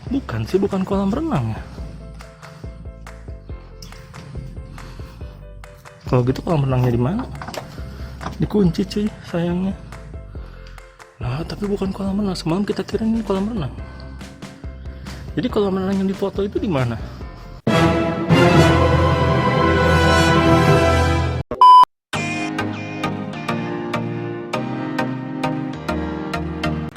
Bukan sih, bukan kolam renang ya. Kalau gitu kolam renangnya di mana? Dikunci cuy, sayangnya. Nah, tapi bukan kolam renang. Semalam kita kira ini kolam renang. Jadi kolam renang yang difoto itu di mana?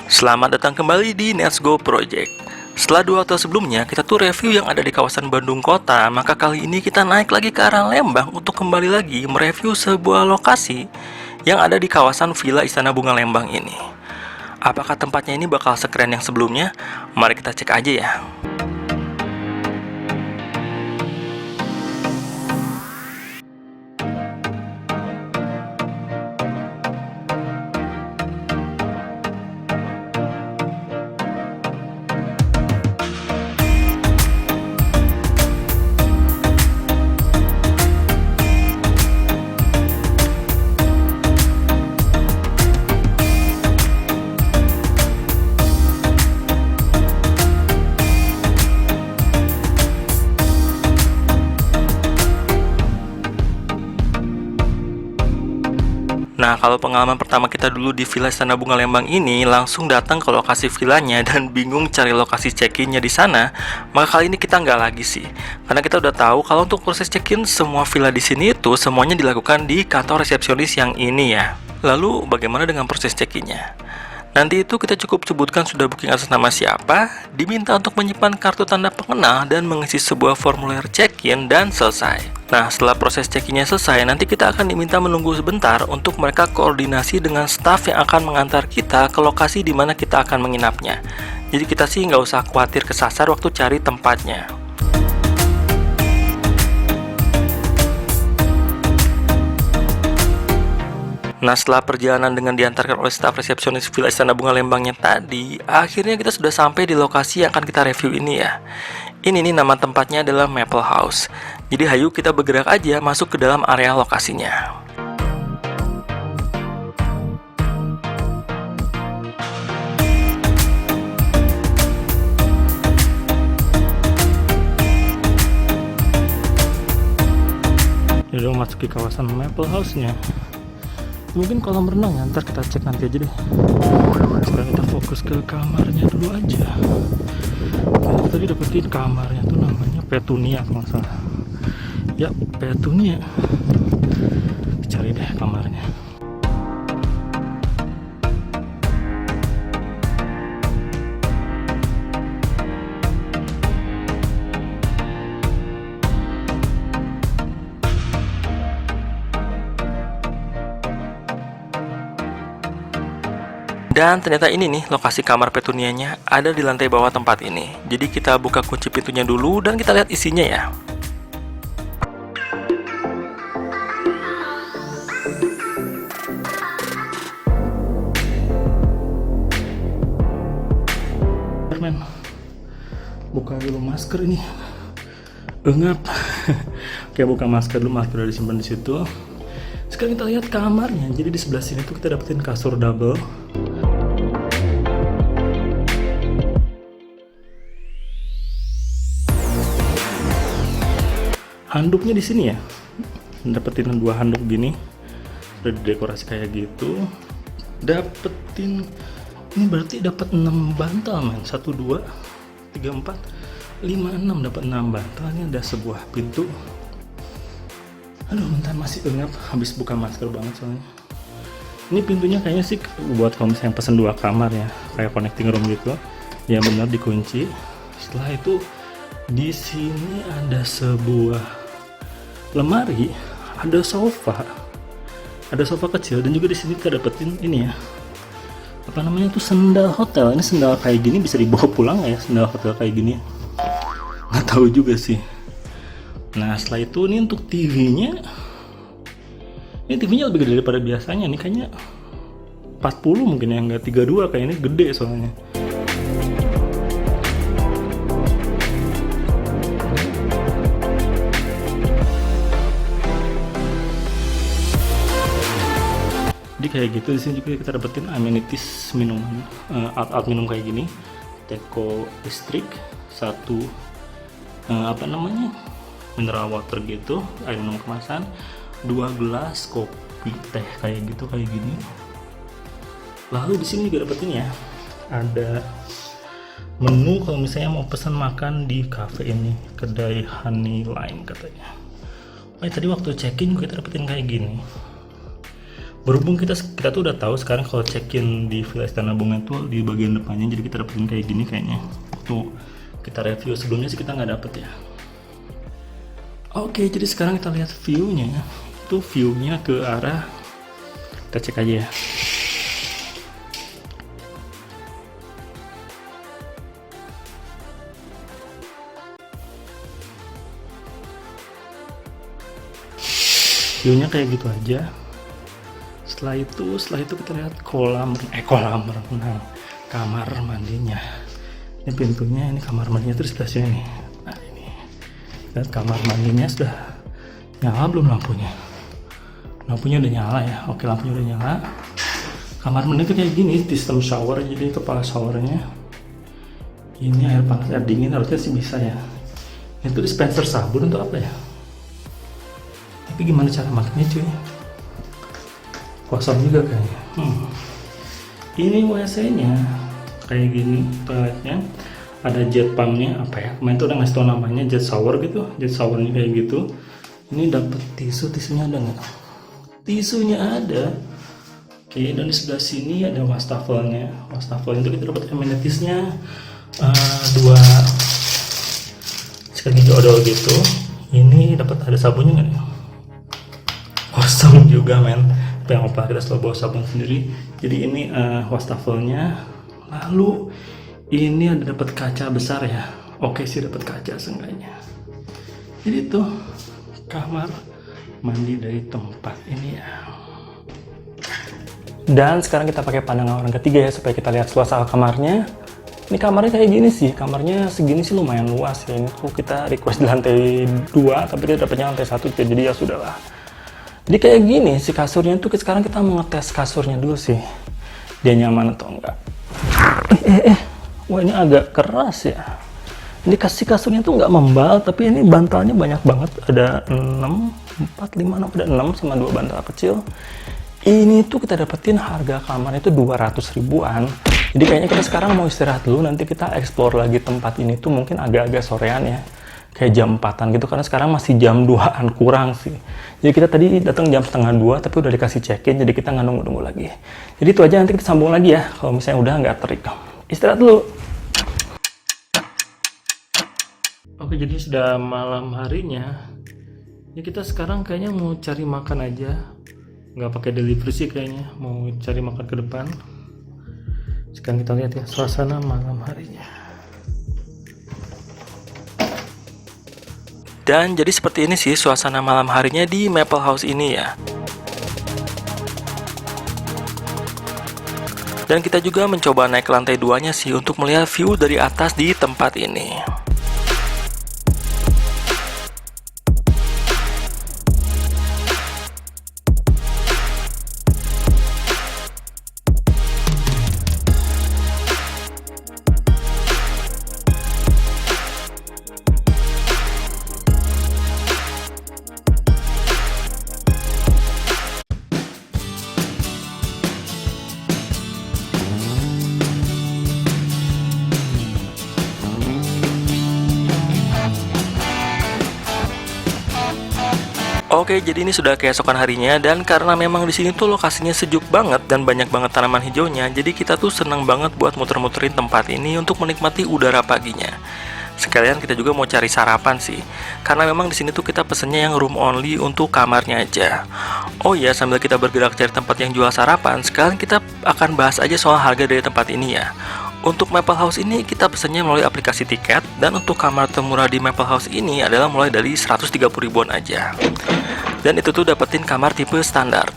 Selamat datang kembali di Let's Go Project. Setelah 2 hotel sebelumnya kita tuh review yang ada di kawasan Bandung Kota, maka kali ini kita naik lagi ke arah Lembang untuk kembali lagi mereview sebuah lokasi yang ada di kawasan Villa Istana Bunga Lembang ini. Apakah tempatnya ini bakal sekeren yang sebelumnya? Mari kita cek aja ya. Nah, kalau pengalaman pertama kita dulu di Villa Istana Bunga Lembang ini langsung datang ke lokasi villanya dan bingung cari lokasi check-innya di sana, maka kali ini kita nggak lagi sih. Karena kita udah tahu kalau untuk proses check-in semua villa di sini itu semuanya dilakukan di kantor resepsionis yang ini ya. Lalu bagaimana dengan proses check-innya? Nanti itu kita cukup sebutkan sudah booking atas nama siapa, diminta untuk menyimpan kartu tanda pengenal dan mengisi sebuah formulir check-in dan selesai. Nah, setelah proses check-innya selesai, nanti kita akan diminta menunggu sebentar untuk mereka koordinasi dengan staff yang akan mengantar kita ke lokasi di mana kita akan menginapnya. Jadi kita sih nggak usah khawatir kesasar waktu cari tempatnya. Nah, setelah perjalanan dengan diantarkan oleh staf resepsionis Villa Istana Bunga Lembangnya tadi, akhirnya kita sudah sampai di lokasi yang akan kita review ini ya. Ini nih nama tempatnya adalah Maple House. Jadi hayu kita bergerak aja masuk ke dalam area lokasinya. Jadi udah masuk ke kawasan Maple House-nya. Mungkin kolam renang ya, ntar kita cek nanti aja deh. Sekarang kita fokus ke kamarnya dulu aja. Kita tadi dapetin kamarnya tuh namanya Petunia kalau nggak salah. Ya, Petunia. Cari deh kamarnya. Dan ternyata ini nih lokasi kamar Petunianya ada di lantai bawah tempat ini. Jadi kita buka kunci pintunya dulu dan kita lihat isinya ya. Men, buka dulu masker ini. Engap. Oke, buka masker dulu, masker udah disimpan di situ. Sekarang kita lihat kamarnya. Jadi di sebelah sini tuh kita dapetin kasur double. Handuknya di sini ya, dapetin 2 handuk gini, udah didekorasi kayak gitu. Dapetin ini berarti dapat 6 bantal men, 1 2 3 4 5 6, dapat 6 bantal. Ini ada sebuah pintu. Aduh, bentar, masih engap habis buka masker banget soalnya. Ini pintunya kayaknya sih buat kalau misalnya pesen 2 kamar ya, kayak connecting room gitu. Ya benar, dikunci. Setelah itu di sini ada sebuah lemari, ada sofa kecil, dan juga di sini kita dapetin ini ya, apa namanya tuh, sendal hotel. Ini sendal kayak gini bisa dibawa pulang nggak ya, sendal hotel kayak gini? Nggak tahu juga sih. Nah, setelah itu ini untuk TV-nya, ini TV-nya lebih gede daripada biasanya. Ini kayaknya 40 mungkin ya, nggak 32, kayaknya gede soalnya. Jadi kayak gitu. Di sini juga kita dapetin amenities minuman, alat minum kayak gini. teko listrik, satu apa namanya, mineral water gitu, air minum kemasan, 2 gelas kopi teh kayak gitu, kayak gini. Lalu di sini juga dapetin ya, ada menu kalau misalnya mau pesan makan di cafe ini, kedai Honey Lime katanya. Tadi waktu check-in kita dapetin kayak gini. Berhubung kita tuh udah tahu sekarang kalau check-in di Villa Istana Bunga itu di bagian depannya, jadi kita dapetin kayak gini kayaknya. Waktu kita review sebelumnya sih kita nggak dapet ya. Oke, jadi sekarang kita lihat view-nya. Itu view-nya ke arah, kita cek aja ya. View-nya kayak gitu aja. Setelah itu kita lihat kolam renang, kamar mandinya. Ini pintunya, ini kamar mandinya terus sebelah sini nih. Nah ini, lihat kamar mandinya sudah nyala belum lampunya? Lampunya udah nyala ya. Oke, lampunya udah nyala. Kamar mandi tuh kayak gini, sistem shower, jadi kepala showernya ini air panas, air dingin, harusnya sih bisa ya. Itu dispenser sabun untuk apa ya? Tapi gimana cara makainya cuy? Kosong juga kayaknya. Ini WC-nya kayak gini, toiletnya ada jet pumpnya, apa ya? Kemarin tuh udah ngasih tau namanya jet shower gitu, jet showernya kayak gitu. Ini dapat tisunya ada nggak? Tisunya ada. Oke, dan di sebelah sini ada wastafelnya. Wastafel itu kita dapat amenitiesnya, 2 sikat gigi odol gitu. Ini dapat ada sabunnya nggak? Kosong juga men. Yang apa, kita selalu bawa sabun sendiri. Jadi ini wastafelnya. Lalu ini ada dapat kaca besar ya. Oke sih, dapat kaca seenggaknya. Jadi tuh kamar mandi dari tempat ini ya. Dan sekarang kita pakai pandangan orang ketiga ya, supaya kita lihat suasana kamarnya. Ini kamarnya kayak gini sih, kamarnya segini sih lumayan luas ya. Ini tuh kita request di lantai 2, tapi kita dapatnya lantai 1, jadi ya sudahlah. Jadi kayak gini si kasurnya tuh, sekarang kita mau ngetes kasurnya dulu sih, dia nyaman atau enggak. Wah ini agak keras ya. Ini kasurnya tuh nggak membal, tapi ini bantalnya banyak banget, ada 6, 4, 5, 6, ada 6 sama 2 bantal kecil. Ini tuh kita dapetin harga kamarnya itu 200 ribuan. Jadi kayaknya kita sekarang mau istirahat dulu, nanti kita explore lagi tempat ini tuh mungkin agak-agak sorean ya. Kayak jam 4-an gitu, karena sekarang masih jam 2-an kurang sih. Jadi kita tadi datang jam setengah 2, tapi udah dikasih check-in, jadi kita nggak nunggu-nunggu lagi. Jadi itu aja, nanti kita sambung lagi ya, kalau misalnya udah nggak terik. Istirahat dulu. Oke, jadi sudah malam harinya. Ini kita sekarang kayaknya mau cari makan aja. Nggak pakai delivery sih kayaknya, mau cari makan ke depan. Sekarang kita lihat ya, suasana malam harinya. Dan jadi seperti ini sih suasana malam harinya di Maple House ini ya. Dan kita juga mencoba naik ke lantai 2-nya sih untuk melihat view dari atas di tempat ini. Oke, jadi ini sudah keesokan harinya, dan karena memang di sini tuh lokasinya sejuk banget dan banyak banget tanaman hijaunya, jadi kita tuh seneng banget buat muter-muterin tempat ini untuk menikmati udara paginya. Sekalian kita juga mau cari sarapan sih, karena memang di sini tuh kita pesennya yang room only untuk kamarnya aja. Oh iya, sambil kita bergerak cari tempat yang jual sarapan, sekarang kita akan bahas aja soal harga dari tempat ini ya. Untuk Maple House ini kita pesannya melalui aplikasi tiket, dan untuk kamar termurah di Maple House ini adalah mulai dari 130 ribuan aja. Dan itu tuh dapetin kamar tipe standar.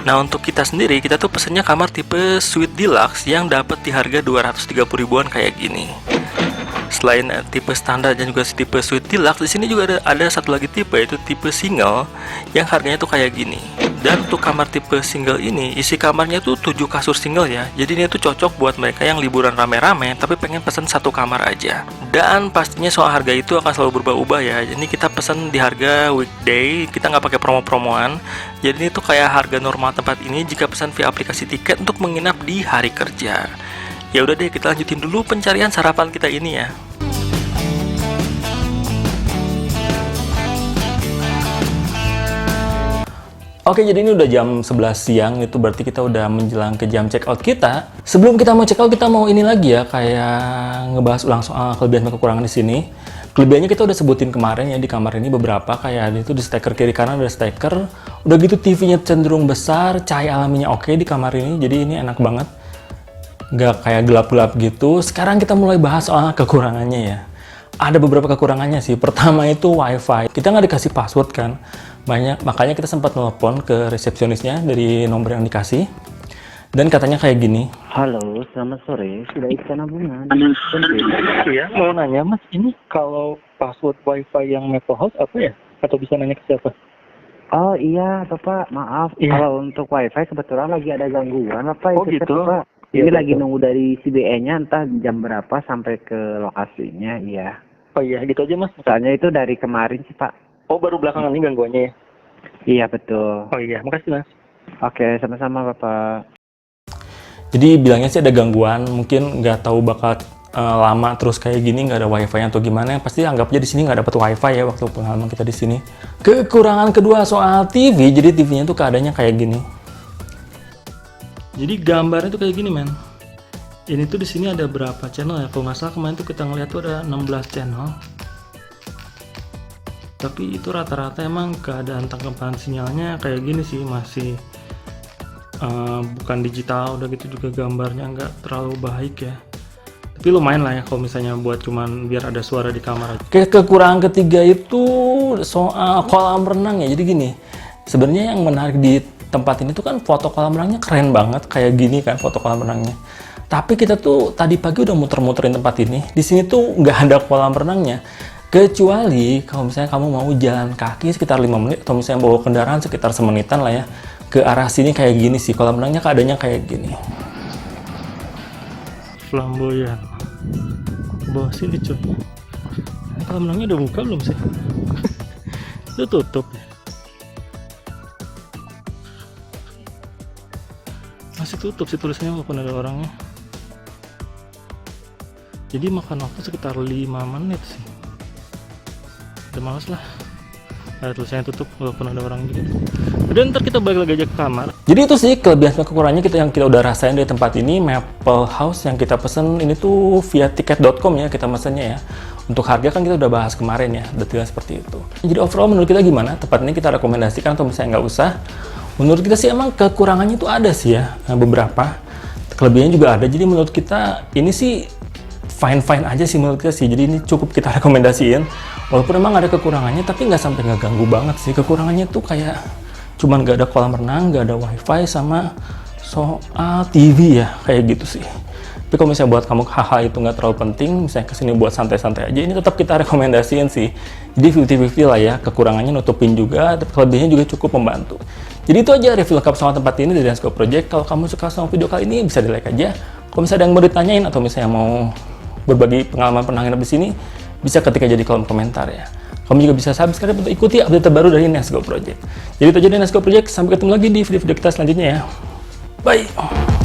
Nah untuk kita sendiri, kita tuh pesannya kamar tipe Suite Deluxe yang dapat di harga 230 ribuan kayak gini. Selain tipe standar dan juga tipe Suite Deluxe, di sini juga ada satu lagi tipe, yaitu tipe single yang harganya tuh kayak gini. Dan untuk kamar tipe single ini, isi kamarnya tuh 7 kasur single ya. Jadi ini tuh cocok buat mereka yang liburan rame-rame tapi pengen pesan satu kamar aja. Dan pastinya soal harga itu akan selalu berubah-ubah ya. Ini kita pesan di harga weekday, kita nggak pakai promo-promoan. Jadi ini tuh kayak harga normal tempat ini jika pesan via aplikasi tiket untuk menginap di hari kerja. Ya udah deh, kita lanjutin dulu pencarian sarapan kita ini ya. Oke, jadi ini udah jam 11 siang, itu berarti kita udah menjelang ke jam check out kita. Sebelum kita mau check out, kita mau ini lagi ya, kayak ngebahas ulang soal kelebihan dan kekurangan di sini. Kelebihannya kita udah sebutin kemarin ya di kamar ini beberapa, kayak itu di steker kiri kanan ada steker. Udah gitu TV-nya cenderung besar, cahaya alaminya oke di kamar ini, jadi ini enak banget. Nggak kayak gelap-gelap gitu. Sekarang kita mulai bahas soal kekurangannya ya. Ada beberapa kekurangannya sih. Pertama itu wifi. Kita nggak dikasih password kan. Makanya kita sempat telepon ke resepsionisnya dari nomor yang dikasih. Dan katanya kayak gini. Halo, selamat sore. Sudah ikut tabungan. Iya, mau nanya mas, ini kalau password wifi yang Maple House apa ya? Atau bisa nanya ke siapa? Oh iya, Bapak. Maaf. Iya. Kalau untuk wifi kebetulan lagi ada gangguan. Bapak Oh, itu gitu? Bapak. Iya, Ini betul. lagi nunggu dari CBE-nya entah jam berapa sampai ke lokasinya. Iya. Oh iya, gitu aja mas. Soalnya itu dari kemarin sih, Pak. Oh, baru belakangan ini gangguannya ya? Iya, betul. Oh iya, makasih mas. Oke, sama-sama, Bapak. Jadi bilangnya sih ada gangguan, mungkin nggak tahu bakal lama terus kayak gini nggak ada wifi atau gimana. Pasti anggap aja di sini nggak dapat wifi ya waktu pengalaman kita di sini. Kekurangan kedua soal TV, jadi TV-nya tuh keadaannya kayak gini. Jadi gambarnya tuh kayak gini men. Ini tuh di sini ada berapa channel ya? Kalau nggak salah kemarin tuh kita ngeliat tuh ada 16 channel. Tapi itu rata-rata emang keadaan tangkapan sinyalnya kayak gini sih, masih bukan digital, udah gitu juga gambarnya nggak terlalu baik ya. Tapi lumayan lah ya kalau misalnya buat cuman biar ada suara di kamar aja. Oke, kekurangan ketiga itu soal kolam renang ya. Jadi gini, sebenarnya yang menarik di tempat ini tuh kan foto kolam renangnya keren banget kayak gini kan foto kolam renangnya. Tapi kita tuh tadi pagi udah muter-muterin tempat ini. Di sini tuh nggak ada kolam renangnya. Kecuali kalau misalnya kamu mau jalan kaki sekitar 5 menit atau misalnya bawa kendaraan sekitar semenitan lah ya. Ke arah sini kayak gini sih, kolam renangnya keadaannya kayak gini. Flamboyan. Bawah sini cuy. Ini kolam renangnya udah buka belum sih? Udah tutup ya. Masih tutup sih tulisannya walaupun ada orangnya. Jadi makan waktu sekitar 5 menit sih. Udah males lah. Ada tulisannya tutup walaupun ada orang gitu. Dan ntar kita balik lagi aja ke kamar. Jadi itu sih kelebihan dan kekurangannya yang kita udah rasain dari tempat ini. Maple House yang kita pesen ini tuh via tiket.com ya kita mesennya ya. Untuk harga kan kita udah bahas kemarin ya, detailnya seperti itu. Jadi overall menurut kita gimana? Tempat ini kita rekomendasikan atau misalnya nggak usah? Menurut kita sih emang kekurangannya itu ada sih ya, beberapa. Kelebihannya juga ada. Jadi menurut kita ini sih fine-fine aja sih menurut kita sih. Jadi ini cukup kita rekomendasiin. Walaupun emang ada kekurangannya, tapi nggak sampai nggak ganggu banget sih. Kekurangannya tuh kayak cuman nggak ada kolam renang, nggak ada wifi, sama soal TV ya, kayak gitu sih. Tapi kalau misalnya buat kamu hal-hal itu nggak terlalu penting, misalnya kesini buat santai-santai aja, ini tetap kita rekomendasiin sih. Jadi 50-50 lah ya, kekurangannya nutupin juga, tapi kelebihannya juga cukup membantu. Jadi itu aja review lengkap soal tempat ini dari Dansco Project. Kalau kamu suka sama video kali ini, bisa di like aja. Kalau misalnya ada yang mau ditanyain atau misalnya mau berbagi pengalaman pernah nginep di sini, bisa ketik aja di kolom komentar ya. Kamu juga bisa subscribe untuk ikuti update terbaru dari Dansco Project. Jadi itu aja dari Dansco Project, sampai ketemu lagi di video-video kita selanjutnya ya. Bye!